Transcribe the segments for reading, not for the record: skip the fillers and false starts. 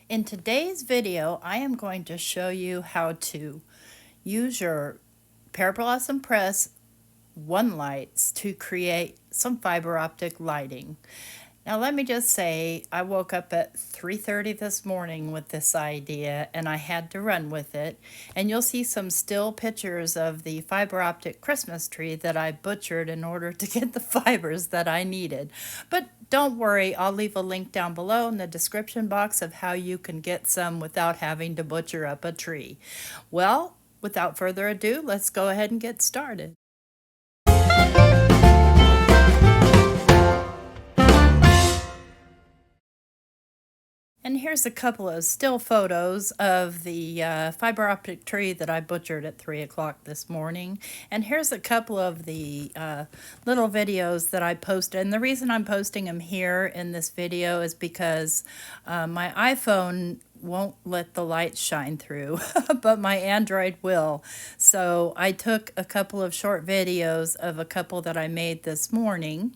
In today's video, I am going to show you how to use your Pear Blossom Press one lights to create some fiber optic lighting. Now let me just say, I woke up at 3:30 this morning with this idea and I had to run with it. And you'll see some still pictures of the fiber optic Christmas tree that I butchered in order to get the fibers that I needed. But don't worry, I'll leave a link down below in the description box of how you can get some without having to butcher up a tree. Well, without further ado, let's go ahead and get started. And here's a couple of still photos of the fiber optic tree that I butchered at 3 o'clock this morning. And here's a couple of the little videos that I posted. And the reason I'm posting them here in this video is because my iPhone won't let the light shine through, but my Android will. So I took a couple of short videos of a couple that I made this morning.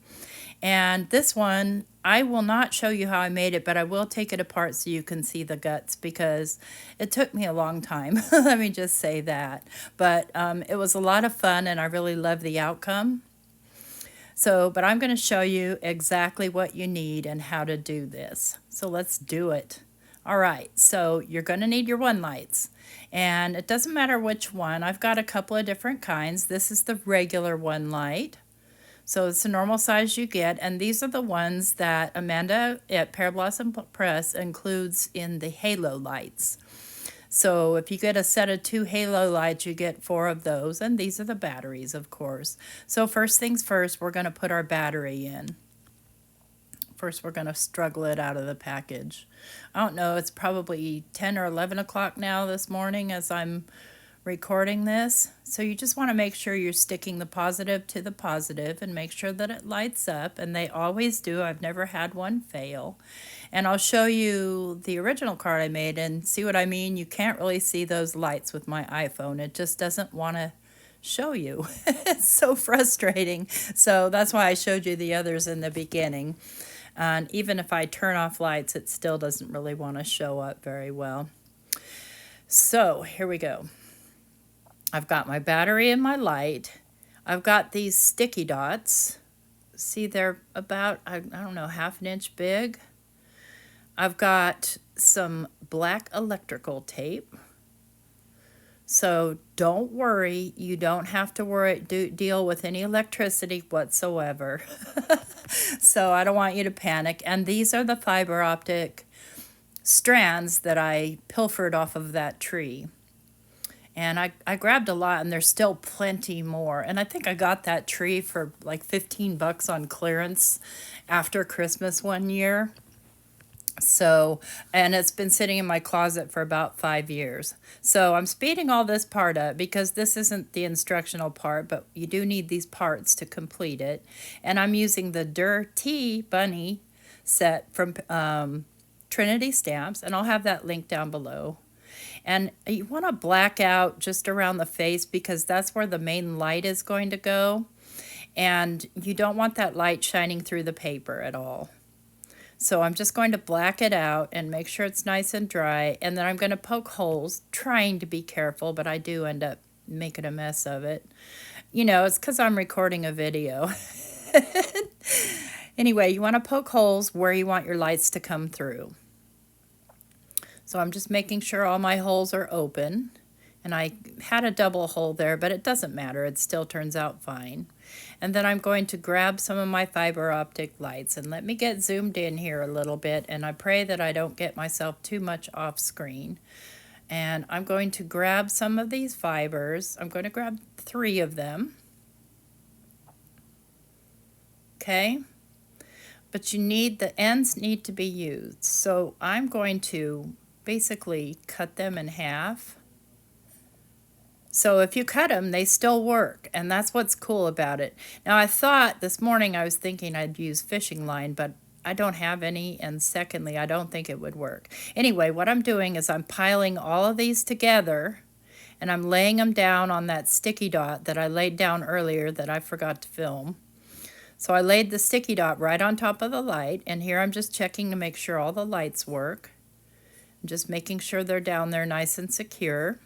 And this one, I will not show you how I made it, but I will take it apart so you can see the guts because it took me a long time. Let me just say that. But it was a lot of fun and I really love the outcome. But I'm going to show you exactly what you need and how to do this. So let's do it. All right, so you're going to need your one lights. And it doesn't matter which one. I've got a couple of different kinds. This is the regular one light. So it's the normal size you get, and these are the ones that Amanda at Pear Blossom Press includes in the halo lights. So if you get a set of 2 halo lights, you get 4 of those, and these are the batteries, of course. So first things first, we're going to put our battery in. First, we're going to struggle it out of the package. I don't know, it's probably 10 or 11 o'clock now this morning as I'm recording this. So you just want to make sure you're sticking the positive to the positive and make sure that it lights up, and they always do. I've never had one fail. And I'll show you the original card I made and see what I mean. You can't really see those lights with my iPhone. It just doesn't want to show you. It's so frustrating. So that's why I showed you the others in the beginning. And even if I turn off lights, it still doesn't really want to show up very well. So here we go. I've got my battery and my light. I've got these sticky dots. See, they're about, I don't know, half an inch big. I've got some black electrical tape. So don't worry, you don't have to deal with any electricity whatsoever. So I don't want you to panic. And these are the fiber optic strands that I pilfered off of that tree. And I grabbed a lot, and there's still plenty more. And I think I got that tree for like 15 bucks on clearance after Christmas one year. So, and it's been sitting in my closet for about 5 years. So I'm speeding all this part up because this isn't the instructional part, but you do need these parts to complete it. And I'm using the Dir-tea bunny set from Trinity Stamps, and I'll have that link down below. And you want to black out just around the face because that's where the main light is going to go. And you don't want that light shining through the paper at all. So I'm just going to black it out and make sure it's nice and dry. And then I'm going to poke holes, trying to be careful, but I do end up making a mess of it. You know, it's because I'm recording a video. Anyway, you want to poke holes where you want your lights to come through. So I'm just making sure all my holes are open. And I had a double hole there, but it doesn't matter. It still turns out fine. And then I'm going to grab some of my fiber optic lights. And let me get zoomed in here a little bit. And I pray that I don't get myself too much off screen. And I'm going to grab some of these fibers. I'm going to grab 3 of them. Okay. But the ends need to be used. So I'm going to basically cut them in half. So if you cut them, they still work, and that's what's cool about it. Now I thought this morning I was thinking I'd use fishing line, but I don't have any, and secondly, I don't think it would work. Anyway, what I'm doing is I'm piling all of these together, and I'm laying them down on that sticky dot that I laid down earlier that I forgot to film. So I laid the sticky dot right on top of the light, and here I'm just checking to make sure all the lights work. Just making sure they're down there nice and secure.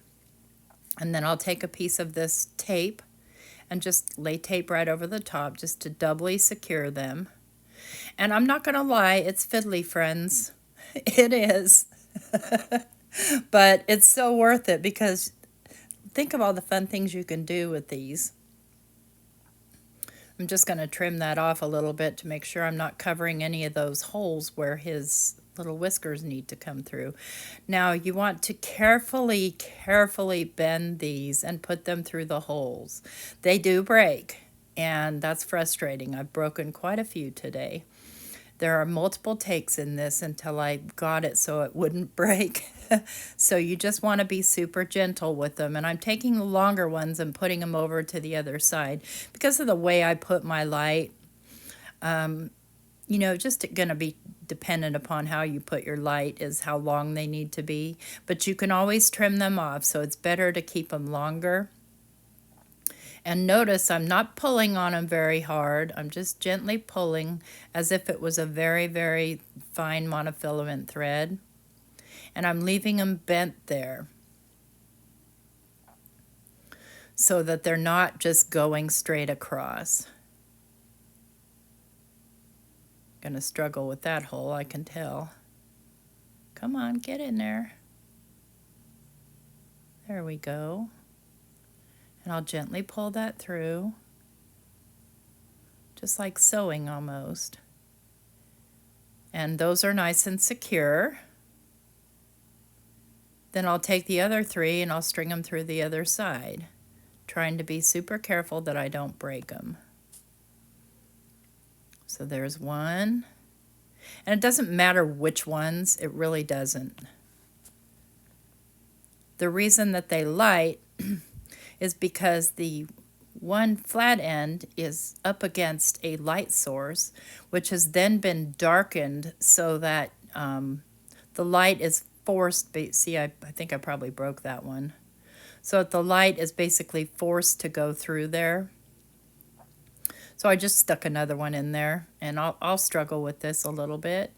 And then I'll take a piece of this tape and just lay tape right over the top just to doubly secure them. And I'm not going to lie, it's fiddly, friends. It is. But it's so worth it because think of all the fun things you can do with these. I'm just going to trim that off a little bit to make sure I'm not covering any of those holes where his little whiskers need to come through. Now you want to carefully bend these and put them through the holes. They do break, and that's frustrating. I've broken quite a few today. There are multiple takes in this until I got it so it wouldn't break. So you just want to be super gentle with them. And I'm taking the longer ones and putting them over to the other side. Because of the way I put my light, just going to be dependent upon how you put your light is how long they need to be. But you can always trim them off, so it's better to keep them longer. And notice I'm not pulling on them very hard. I'm just gently pulling as if it was a very, very fine monofilament thread. And I'm leaving them bent there so that they're not just going straight across. Gonna struggle with that hole, I can tell. Come on, get in there. There we go. And I'll gently pull that through, just like sewing almost. And those are nice and secure. Then I'll take the other three and I'll string them through the other side, trying to be super careful that I don't break them. So there's one. And it doesn't matter which ones, it really doesn't. The reason that they light is because the one flat end is up against a light source, which has then been darkened so that the light is forced. See, I think I probably broke that one. So that the light is basically forced to go through there. So I just stuck another one in there, and I'll struggle with this a little bit.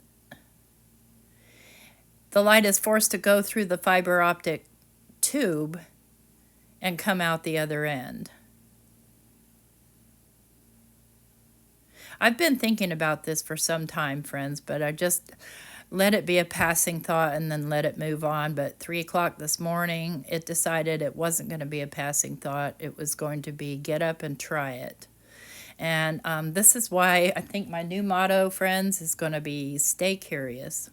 The light is forced to go through the fiber optic tube and come out the other end. I've been thinking about this for some time, friends, but I just let it be a passing thought and then let it move on. But 3 o'clock this morning, it decided it wasn't going to be a passing thought. It was going to be get up and try it. And this is why I think my new motto, friends, is going to be stay curious.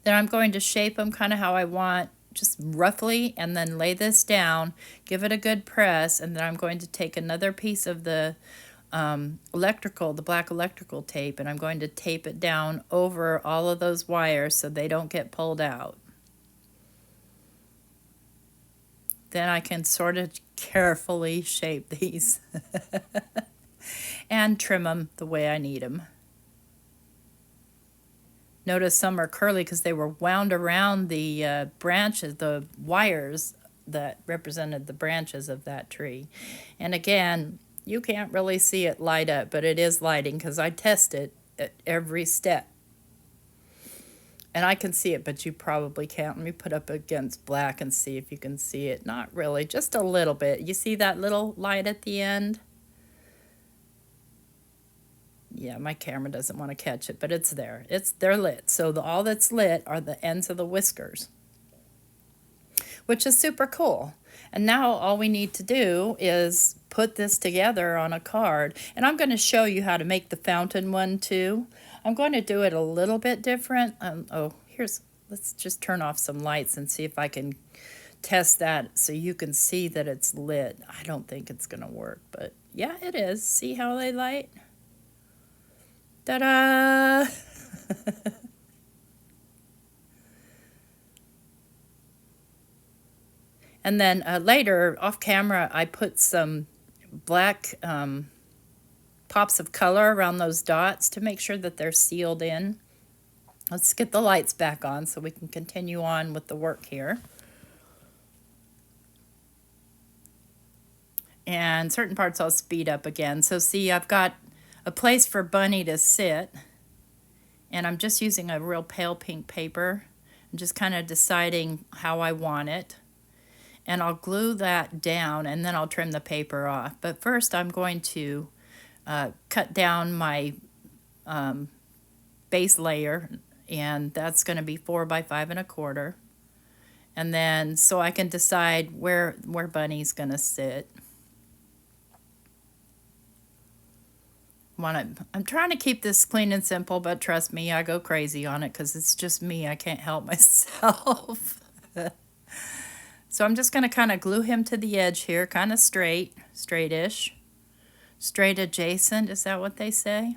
Then I'm going to shape them kind of how I want, just roughly, and then lay this down, give it a good press, and then I'm going to take another piece of the the black electrical tape, and I'm going to tape it down over all of those wires so they don't get pulled out. Then I can sort of carefully shape these and trim them the way I need them. Notice some are curly because they were wound around the branches, the wires that represented the branches of that tree. And again, you can't really see it light up, but it is lighting because I test it at every step. And I can see it, but you probably can't. Let me put up against black and see if you can see it. Not really, just a little bit. You see that little light at the end? Yeah, my camera doesn't want to catch it, but it's there. They're lit. So all that's lit are the ends of the whiskers, which is super cool. And now all we need to do is put this together on a card. And I'm going to show you how to make the fountain one too. I'm going to do it a little bit different. Let's just turn off some lights and see if I can test that so you can see that it's lit. I don't think it's going to work, but yeah, it is. See how they light? Ta-da! And then later, off camera, I put some black pops of color around those dots to make sure that they're sealed in. Let's get the lights back on so we can continue on with the work here. And certain parts I'll speed up again. So see, I've got a place for Bunny to sit, and I'm just using a real pale pink paper. I'm just kind of deciding how I want it. And I'll glue that down and then I'll trim the paper off. But first I'm going to cut down my base layer, and that's going to be 4 by 5 1/4. And then so I can decide where Bunny's going to sit. I'm trying to keep this clean and simple, but trust me, I go crazy on it because it's just me. I can't help myself. So I'm just going to kind of glue him to the edge here, kind of straightish, straight adjacent. Is that what they say?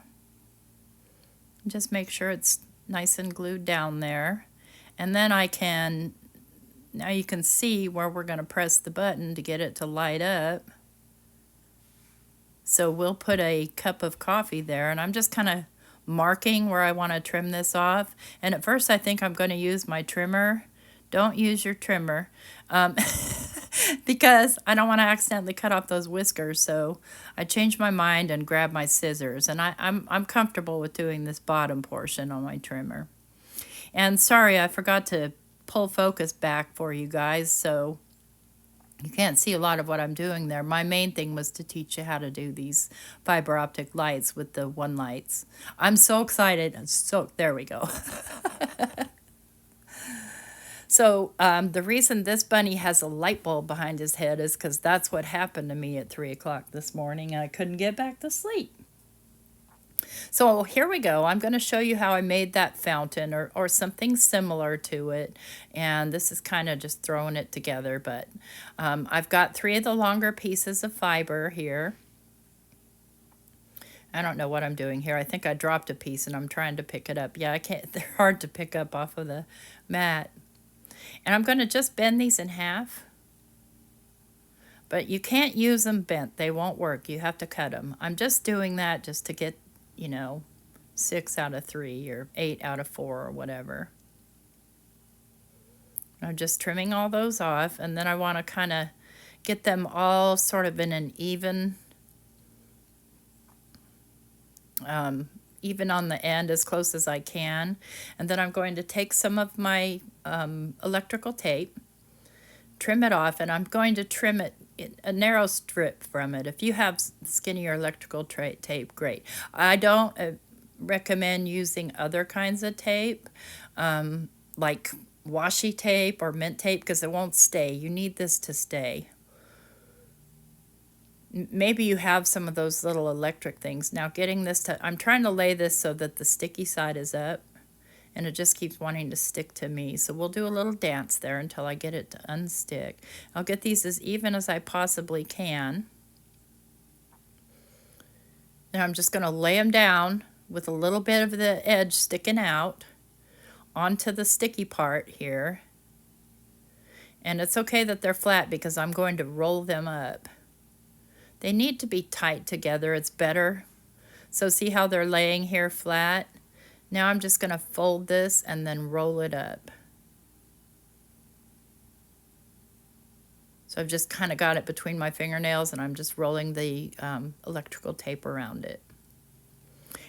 Just make sure it's nice and glued down there. And then now you can see where we're going to press the button to get it to light up. So we'll put a cup of coffee there, and I'm just kind of marking where I want to trim this off. And at first I think I'm going to use my trimmer. Don't use your trimmer because I don't want to accidentally cut off those whiskers. So I changed my mind and grabbed my scissors, and I'm comfortable with doing this bottom portion on my trimmer. And sorry, I forgot to pull focus back for you guys, so you can't see a lot of what I'm doing there. My main thing was to teach you how to do these fiber optic lights with the one lights. I'm so excited. So there we go. So the reason this bunny has a light bulb behind his head is because that's what happened to me at 3 o'clock this morning. I couldn't get back to sleep. So here we go. I'm going to show you how I made that fountain or something similar to it. And this is kind of just throwing it together. But I've got 3 of the longer pieces of fiber here. I don't know what I'm doing here. I think I dropped a piece and I'm trying to pick it up. Yeah, I can't. They're hard to pick up off of the mat. And I'm going to just bend these in half. But you can't use them bent. They won't work. You have to cut them. I'm just doing that just to get, 6 out of 3 or 8 out of 4 or whatever. I'm just trimming all those off, and then I want to kind of get them all sort of in an even on the end as close as I can. And then I'm going to take some of my electrical tape, trim it off, and I'm going to trim it a narrow strip from it. If you have skinnier electrical tape, great. I don't recommend using other kinds of tape, like washi tape or mint tape, because it won't stay. You need this to stay. Maybe you have some of those little electric things. Now getting this I'm trying to lay this so that the sticky side is up, and it just keeps wanting to stick to me. So we'll do a little dance there until I get it to unstick. I'll get these as even as I possibly can. And I'm just going to lay them down with a little bit of the edge sticking out onto the sticky part here. And it's okay that they're flat because I'm going to roll them up. They need to be tight together. It's better. So see how they're laying here flat? Now I'm just going to fold this and then roll it up. So I've just kind of got it between my fingernails, and I'm just rolling the electrical tape around it.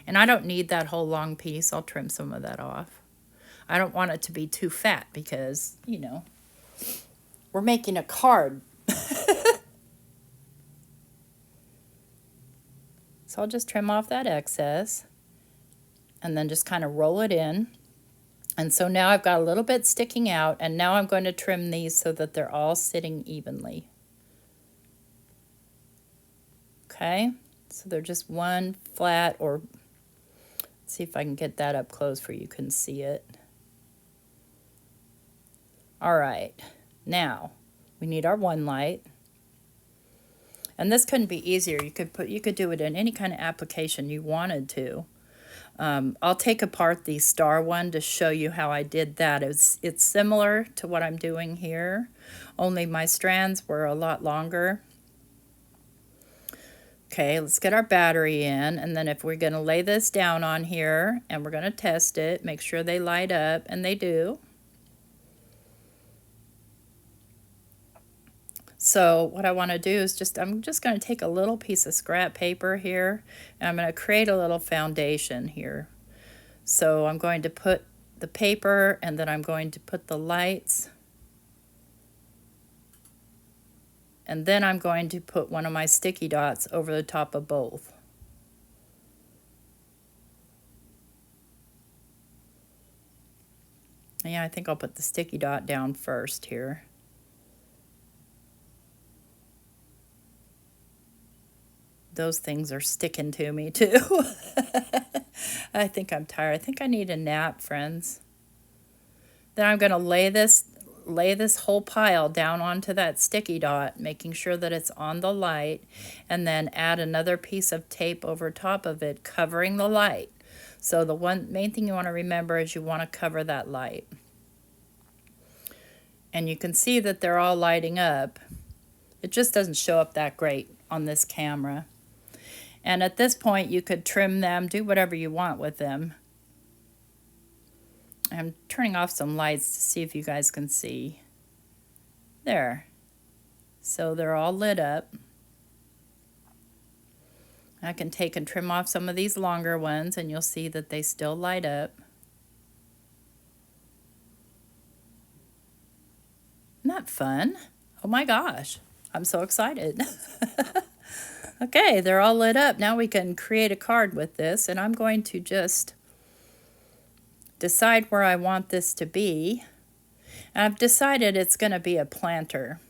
And I don't need that whole long piece. I'll trim some of that off. I don't want it to be too fat because, we're making a card. So I'll just trim off that excess and then just kind of roll it in. And so now I've got a little bit sticking out, and now I'm going to trim these so that they're all sitting evenly. Okay, so they're just one flat, or let's see if I can get that up close where you can see it. All right, now we need our one light. And this couldn't be easier. You could do it in any kind of application you wanted to. I'll take apart the star one to show you how I did that. It's similar to what I'm doing here, only my strands were a lot longer. Okay, let's get our battery in, and then if we're going to lay this down on here and we're going to test it, make sure they light up, and they do. So what I want to do is I'm just going to take a little piece of scrap paper here, and I'm going to create a little foundation here. So I'm going to put the paper, and then I'm going to put the lights. And then I'm going to put one of my sticky dots over the top of both. Yeah, I think I'll put the sticky dot down first here. Those things are sticking to me too. I think I'm tired. I think I need a nap, friends. Then I'm going to lay this whole pile down onto that sticky dot, making sure that it's on the light, and then add another piece of tape over top of it, covering the light. So the main thing you want to remember is you want to cover that light. And you can see that they're all lighting up. It just doesn't show up that great on this camera. And at this point, you could trim them, do whatever you want with them. I'm turning off some lights to see if you guys can see. There. So they're all lit up. I can take and trim off some of these longer ones, and you'll see that they still light up. Isn't that fun? Oh my gosh, I'm so excited. Okay, they're all lit up. Now we can create a card with this, and I'm going to just decide where I want this to be. And I've decided it's going to be a planter.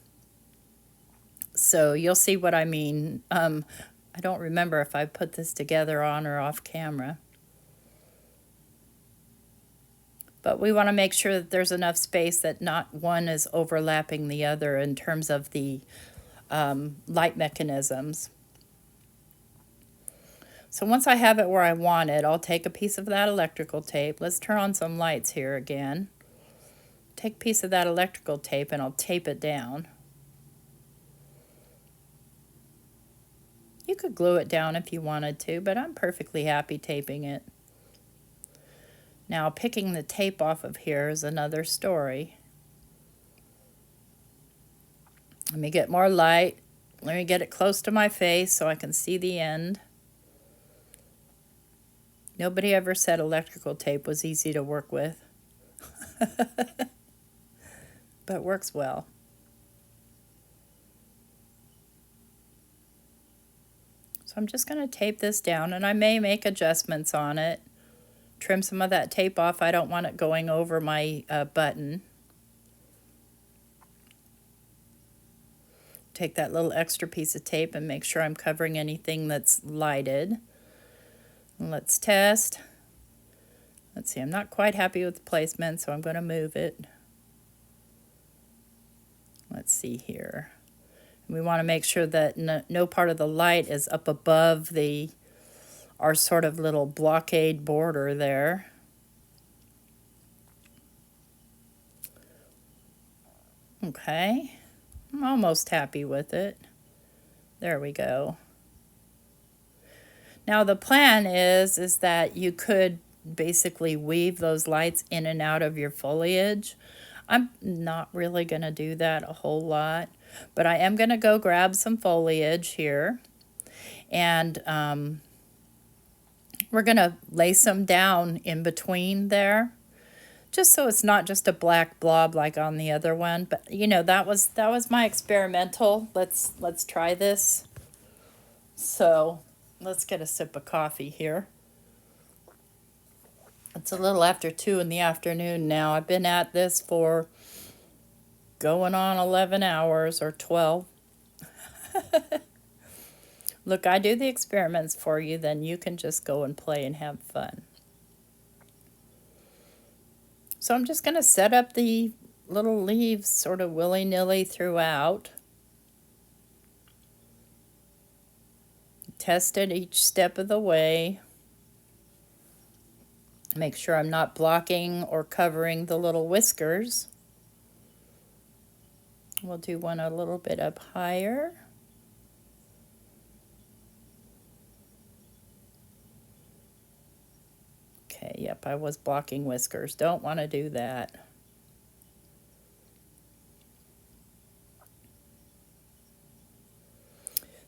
So you'll see what I mean. I don't remember if I put this together on or off camera. But we want to make sure that there's enough space that not one is overlapping the other in terms of the light mechanisms. So once I have it where I want it, I'll take a piece of that electrical tape. Let's turn on some lights here again. Take a piece of that electrical tape and I'll tape it down. You could glue it down if you wanted to, but I'm perfectly happy taping it. Now, picking the tape off of here is another story. Let me get more light. Let me get it close to my face so I can see the end. Nobody ever said electrical tape was easy to work with. But it works well. So I'm just going to tape this down, and I may make adjustments on it. Trim some of that tape off. I don't want it going over my button. Take that little extra piece of tape and make sure I'm covering anything that's lighted. Let's test. Let's see, I'm not quite happy with the placement, so I'm going to move it. Let's see here. We want to make sure that no part of the light is up above our sort of little blockade border there. Okay, I'm almost happy with it. There we go. Now the plan is that you could basically weave those lights in and out of your foliage. I'm not really going to do that a whole lot, but I am going to go grab some foliage here, and we're going to lay some down in between there, just so it's not just a black blob like on the other one. But you know, that was my experimental. Let's try this. So let's get a sip of coffee here. It's a little after 2 in the afternoon now. I've been at this for going on 11 hours or 12. Look, I do the experiments for you, then you can just go and play and have fun. So I'm just going to set up the little leaves sort of willy-nilly throughout. Test it each step of the way. Make sure I'm not blocking or covering the little whiskers. We'll do one a little bit up higher. Okay, yep, I was blocking whiskers. Don't want to do that.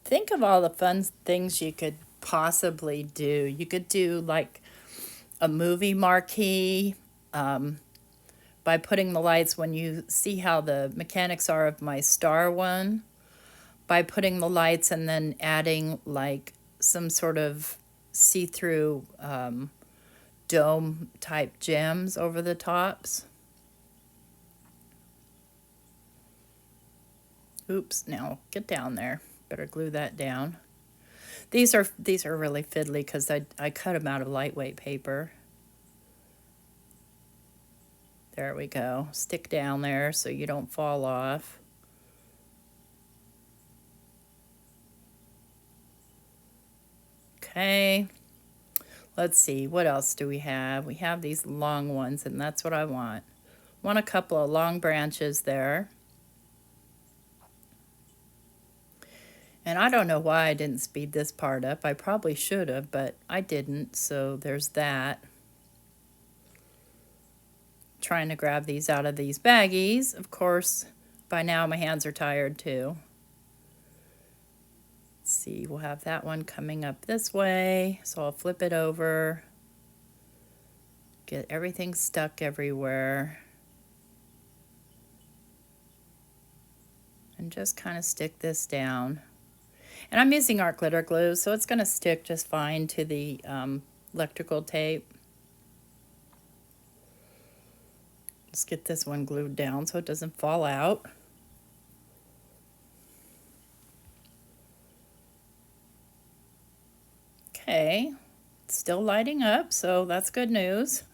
Think of all the fun things you could possibly do. You could do like a movie marquee by putting the lights, when you see how the mechanics are of my star one, by putting the lights and then adding like some sort of see-through dome type gems over the tops. Oops, now get down there. Better glue that down. These are really fiddly because I cut them out of lightweight paper. There we go. Stick down there so you don't fall off. Okay. Let's see, what else do we have? We have these long ones, and that's what I want. Want a couple of long branches there. And I don't know why I didn't speed this part up. I probably should have, but I didn't, so there's that. Trying to grab these out of these baggies. Of course, by now my hands are tired too. Let's see, we'll have that one coming up this way, so I'll flip it over. Get everything stuck everywhere. And just kind of stick this down. And I'm using art glitter glue, so it's going to stick just fine to the electrical tape. Let's get this one glued down so it doesn't fall out. Okay, it's still lighting up, so that's good news.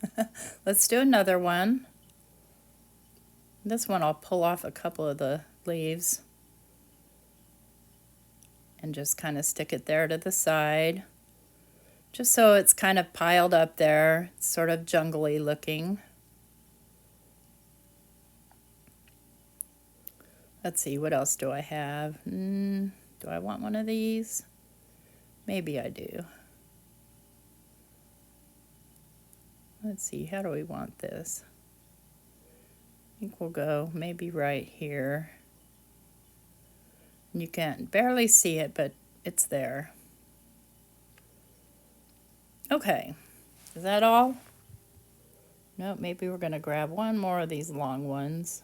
Let's do another one. This one I'll pull off a couple of the leaves and just kind of stick it there to the side, just so it's kind of piled up there. It's sort of jungly looking. Let's see, what else do I have? Do I want one of these? Maybe I do. Let's see, how do we want this? I think we'll go maybe right here. You can't barely see it, but it's there. Okay, is that all? No, maybe we're going to grab one more of these long ones.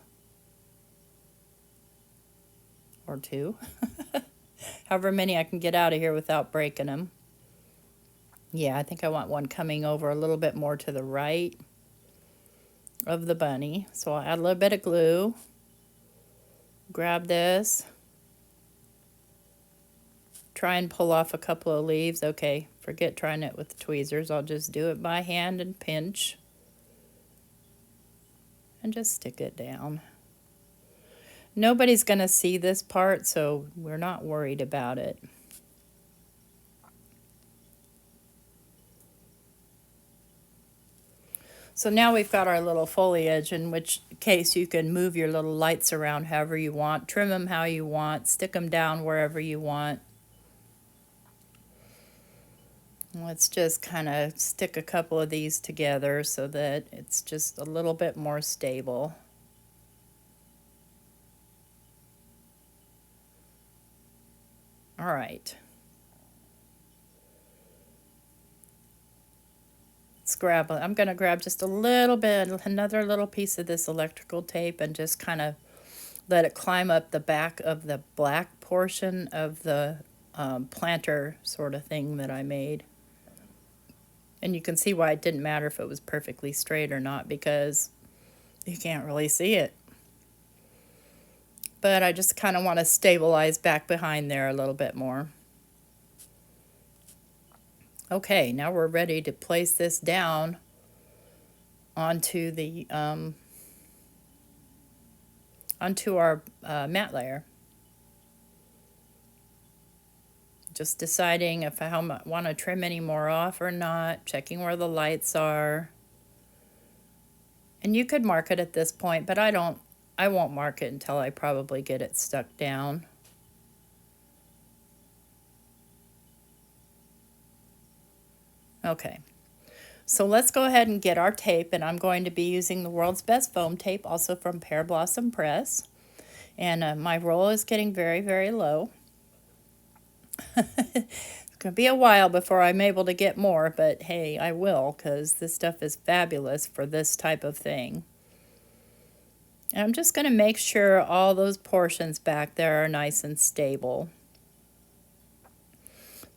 Or two. However many I can get out of here without breaking them. Yeah, I think I want one coming over a little bit more to the right of the bunny. So I'll add a little bit of glue. Grab this. Try and pull off a couple of leaves. Okay, forget trying it with the tweezers. I'll just do it by hand and pinch. And just stick it down. Nobody's going to see this part, so we're not worried about it. So now we've got our little foliage, in which case you can move your little lights around however you want, trim them how you want, stick them down wherever you want. Let's just kind of stick a couple of these together so that it's just a little bit more stable. All right. Let's grab, I'm going to grab just a little bit, another little piece of this electrical tape, and just kind of let it climb up the back of the black portion of the planter sort of thing that I made. And you can see why it didn't matter if it was perfectly straight or not, because you can't really see it. But I just kind of want to stabilize back behind there a little bit more. Okay, now we're ready to place this down onto the onto our matte layer. Just deciding if I want to trim any more off or not, checking where the lights are. And you could mark it at this point, but I won't mark it until I probably get it stuck down. Okay, so let's go ahead and get our tape, and I'm going to be using the World's Best Foam Tape, also from Pear Blossom Press. And my roll is getting very, very low. It's Gonna be a while before I'm able to get more, but hey, I will, because this stuff is fabulous for this type of thing. And I'm just going to make sure all those portions back there are nice and stable.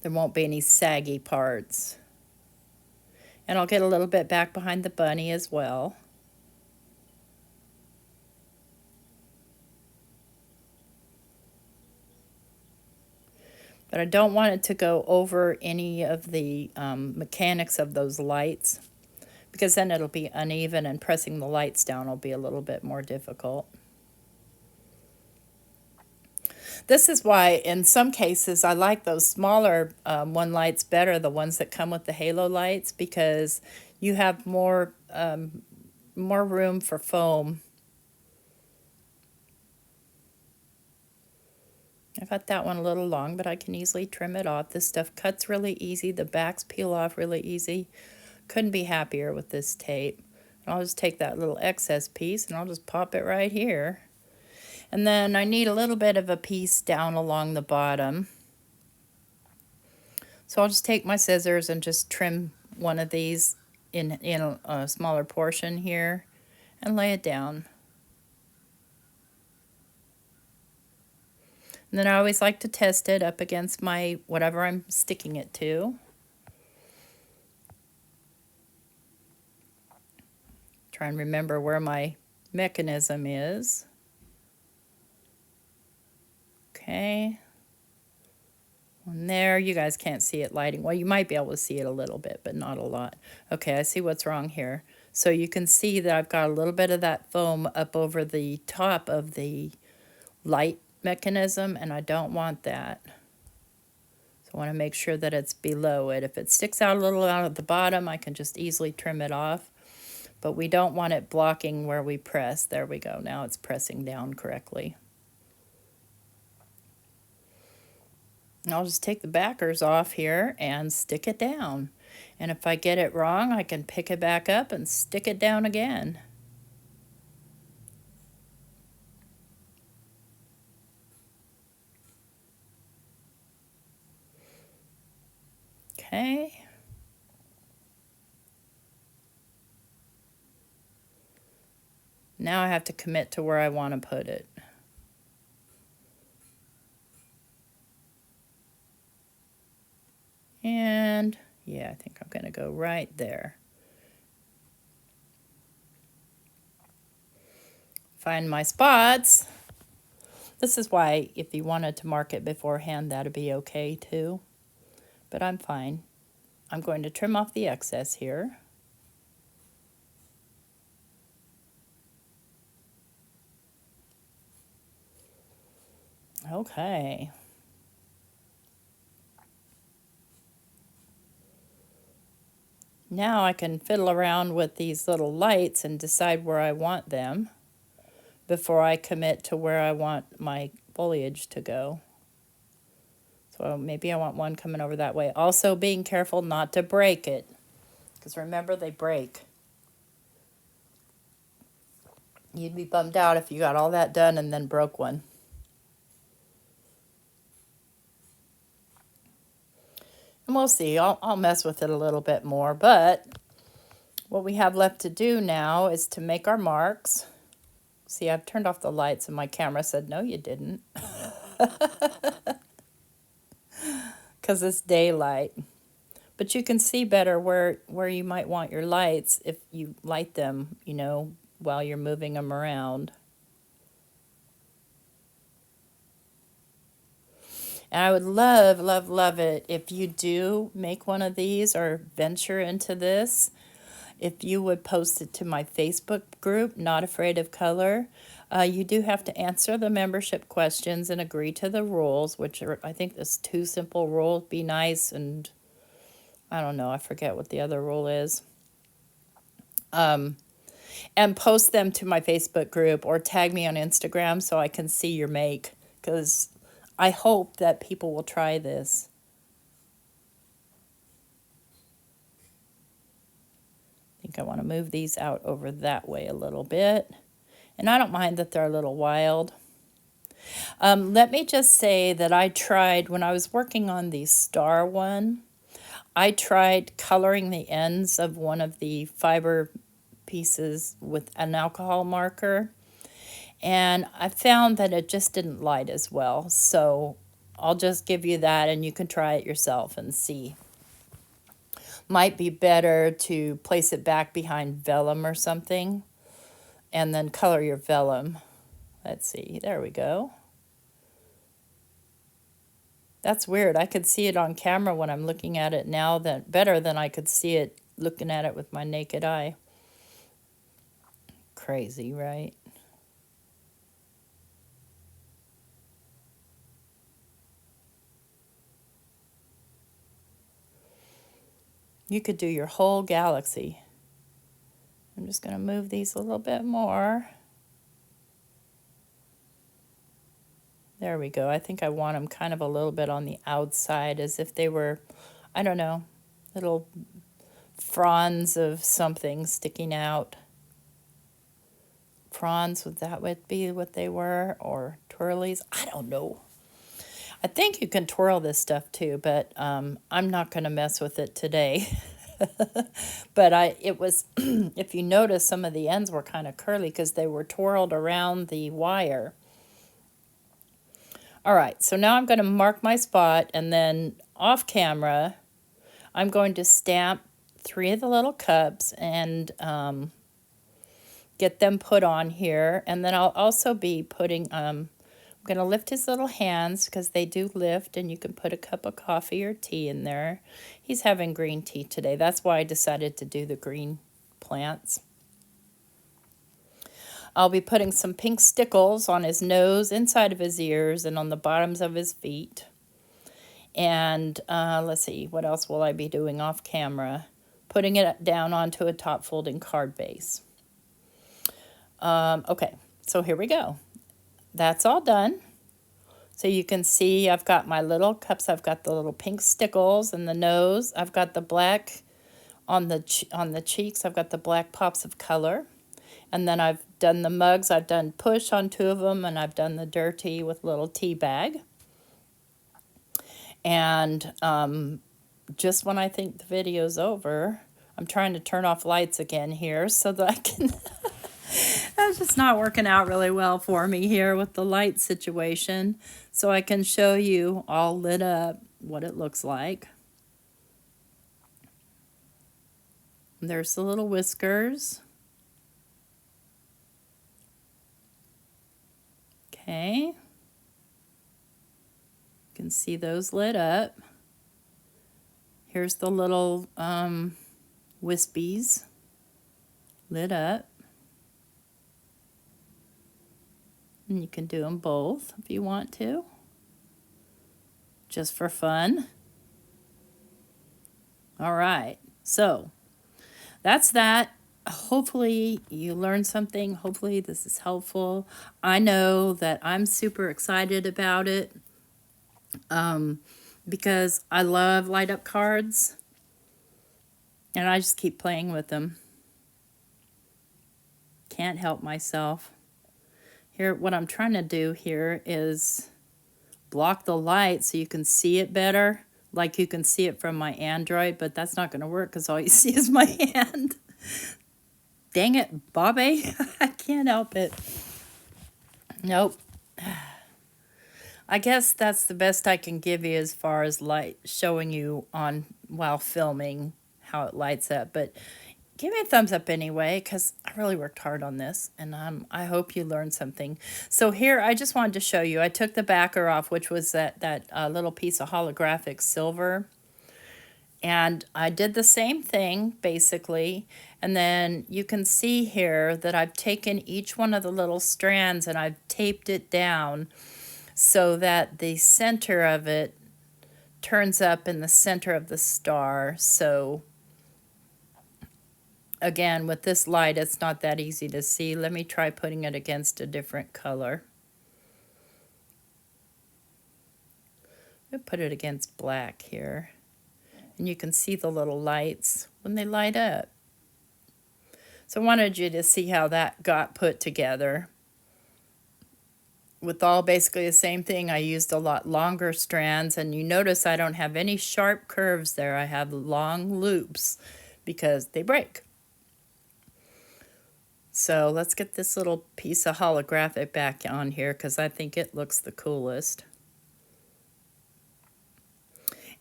There won't be any saggy parts. And I'll get a little bit back behind the bunny as well. But I don't want it to go over any of the mechanics of those lights, because then it'll be uneven and pressing the lights down will be a little bit more difficult. This is why in some cases I like those smaller one lights better, the ones that come with the halo lights, because you have more room for foam. I got that one a little long, but I can easily trim it off. This stuff cuts really easy. The backs peel off really easy. Couldn't be happier with this tape. And I'll just take that little excess piece and I'll just pop it right here. And then I need a little bit of a piece down along the bottom. So I'll just take my scissors and just trim one of these in a smaller portion here and lay it down. And then I always like to test it up against my whatever I'm sticking it to. Try and remember where my mechanism is. Okay. And there, you guys can't see it lighting. Well, you might be able to see it a little bit, but not a lot. Okay, I see what's wrong here. So you can see that I've got a little bit of that foam up over the top of the light mechanism, and I don't want that. So I want to make sure that it's below it. If it sticks out a little out at the bottom, I can just easily trim it off. But we don't want it blocking where we press. There we go. Now it's pressing down correctly. And I'll just take the backers off here and stick it down. And if I get it wrong, I can pick it back up and stick it down again. Okay. Now I have to commit to where I want to put it. And yeah, I think I'm going to go right there. Find my spots. This is why if you wanted to mark it beforehand, that'd be okay too. But I'm fine. I'm going to trim off the excess here. Okay. Now I can fiddle around with these little lights and decide where I want them before I commit to where I want my foliage to go. So maybe I want one coming over that way. Also being careful not to break it, because remember, they break. You'd be bummed out if you got all that done and then broke one. And we'll see. I'll mess with it a little bit more, but what we have left to do now is to make our marks. See, I've turned off the lights and my camera said, no, you didn't. Because it's daylight. But you can see better where you might want your lights if you light them, you know, while you're moving them around. And I would love, love, love it if you do make one of these or venture into this, if you would post it to my Facebook group, Not Afraid of Color. You do have to answer the membership questions and agree to the rules, which are, I think there's 2 simple rules, be nice, and I don't know, I forget what the other rule is. And post them to my Facebook group or tag me on Instagram so I can see your make, because I hope that people will try this. I think I want to move these out over that way a little bit. And I don't mind that they're a little wild. Let me just say that I tried, when I was working on the star one, I tried coloring the ends of one of the fiber pieces with an alcohol marker, and I found that it just didn't light as well. So I'll just give you that and you can try it yourself and see. Might be better to place it back behind vellum or something and then color your vellum. Let's see, there we go. That's weird. I could see it on camera when I'm looking at it now, that better than I could see it looking at it with my naked eye. Crazy, right? You could do your whole galaxy. I'm just going to move these a little bit more. There we go. I think I want them kind of a little bit on the outside, as if they were, I don't know, little fronds of something sticking out. Fronds, would that would be what they were? Or twirlies? I don't know. I think you can twirl this stuff too, but I'm not going to mess with it today. But it was, if you notice, some of the ends were kind of curly because they were twirled around the wire. All right, so now I'm going to mark my spot, and then off camera, I'm going to stamp 3 of the little cups and get them put on here. And then I'll also be putting, I'm going to lift his little hands because they do lift, and you can put a cup of coffee or tea in there. He's having green tea today. That's why I decided to do the green plants. I'll be putting some pink stickles on his nose, inside of his ears, and on the bottoms of his feet. And let's see, what else will I be doing off camera? Putting it down onto a top folding card base. Okay, so here we go. That's all done. So you can see I've got my little cups. I've got the little pink stickles in the nose. I've got the black on the cheeks. I've got the black pops of color. And then I've done the mugs. I've done push on 2 of them, and I've done the Dir-tea with little tea bag. And just when I think the video's over, I'm trying to turn off lights again here so that I can... That's just not working out really well for me here with the light situation. So I can show you all lit up what it looks like. There's the little whiskers. Okay. You can see those lit up. Here's the little wispies lit up. And you can do them both if you want to, just for fun. All right, so that's that. Hopefully you learned something. Hopefully this is helpful. I know that I'm super excited about it because I love light up cards, and I just keep playing with them. Can't help myself. Here, what I'm trying to do here is block the light so you can see it better, like you can see it from my Android, but that's not going to work because all you see is my hand. Dang it, Bobby. I can't help it. Nope. I guess that's the best I can give you as far as light, showing you on while filming how it lights up. But give me a thumbs up anyway, because I really worked hard on this, and I hope you learned something. So here, I just wanted to show you, I took the backer off, which was that little piece of holographic silver, and I did the same thing, basically, and then you can see here that I've taken each one of the little strands and I've taped it down so that the center of it turns up in the center of the star. So again, with this light, it's not that easy to see. Let me try putting it against a different color. I'm going to put it against black here. And you can see the little lights when they light up. So I wanted you to see how that got put together. with all basically the same thing. I used a lot longer strands, and you notice I don't have any sharp curves there. I have long loops because they break. So let's get this little piece of holographic back on here because I think it looks the coolest.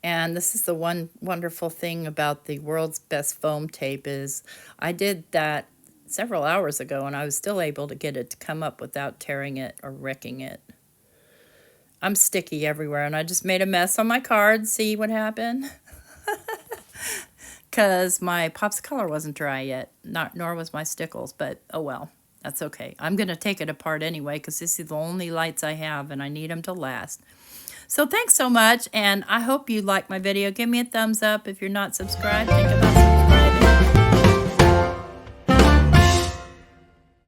And this is the one wonderful thing about the world's best foam tape is I did that several hours ago and I was still able to get it to come up without tearing it or wrecking it. I'm sticky everywhere and I just made a mess on my card. See what happened? Because my pops color wasn't dry yet, nor was my stickles, but oh well, that's okay. I'm going to take it apart anyway because this is the only lights I have and I need them to last. So thanks so much, and I hope you like my video. Give me a thumbs up. If you're not subscribed, think about